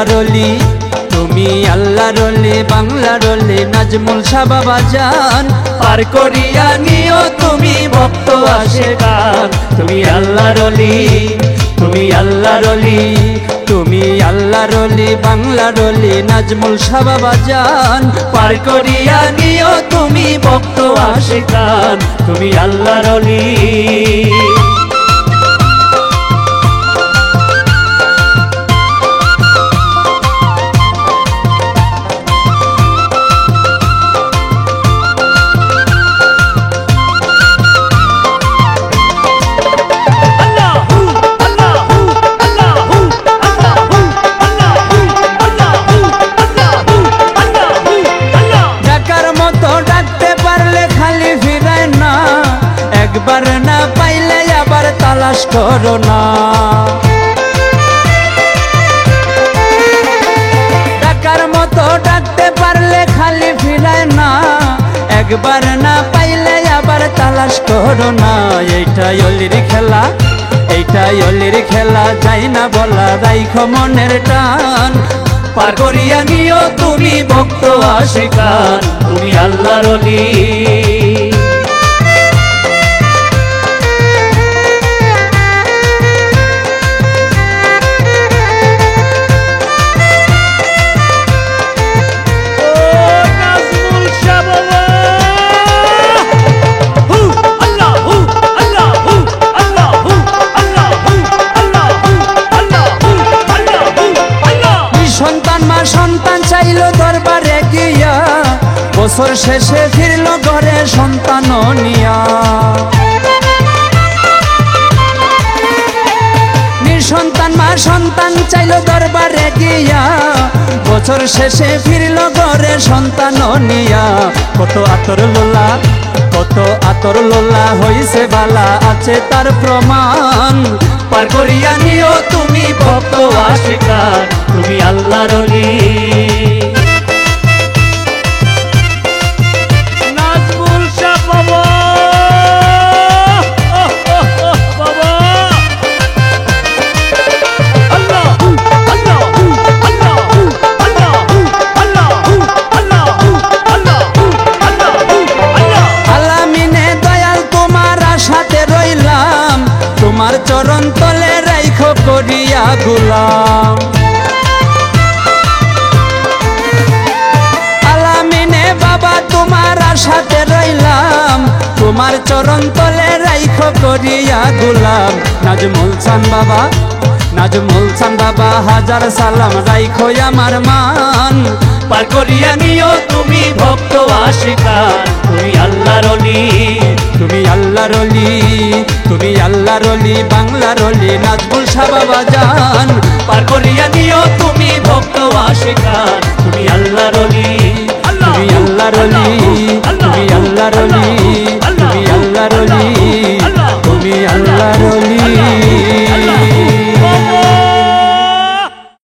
আল্লাহর ওলি, তুমি আল্লাহর ওলি, বাংলার ওলি নাজমুল শাহ বাবা জান। পার করিয়া নিও তুমি ভক্ত আশিকান, তুমি আল্লাহর ওলি, তুমি আল্লাহর ওলি, তুমি আল্লাহর ওলি, বাংলার ওলি নাজমুল শাহ বাবা জান। পার করিয়া নিও তুমি ভক্ত আশিকান, তুমি আল্লাহর ওলি। একবার না পাইলে আবার তালাশ করো না, ডাকার মতো ডাকতে পারলে খালি ফিরায় না। একবার না পাইলে আবার তালাশ করো না। এইটাই অলির খেলা, এইটাই অলির খেলা, যাই না বলা রাইখো মনের টান। পার করিয়া নিও তুমি ভক্ত আশিকান, তুমি আল্লাহর ওলি। সন্তান চাইল দরবারে গিয়া, বছর শেষে ফিরল ঘরে সন্তান নিয়া। নিঃসন্তান মা সন্তান চাইল দরবারে গিয়া, বছর শেষে ফিরল ঘরে সন্তান নিয়া। কত আতর লোলা, কত আতর লোলা হইছে বালা, আছে তার প্রমাণ। পার করিয়া নিও তুমি ভক্ত আশিকান, তুমি আল্লাহর ওলি। নাজমুল শাহ বাবা, বাবা আল্লাহ আল্লাহ আল্লাহ আল্লাহ আল্লাহ আল্লাহ আল্লাহ। আলামিনে দয়াল তোমার আশাতে রইলাম, তোমার চরণ তলে রাইখো করিয়া গোলাম। আলামিনে বাবা তোমার আশাতে রইলাম, তোমার চরণ তলে রাইখো করিয়া গোলাম। নাজমুল শাহ বাবা, নাজমুল শাহ বাবা হাজার সালাম রাইখো আমার মান। পার করিয়া নিও তুমি ভক্ত আশিকান, তুমি আল্লাহর ওলি, তুমি আল্লাহর ওলি, তুমি আল্লাহর ওলি, বাংলার ওলি নাজমুল শাহ বাবা জান। পার করিয়া নিও তুমি ভক্ত আশিকান, তুমি আল্লাহর ওলি, তুমি আল্লাহর ওলি, তুমি আল্লাহর ওলি।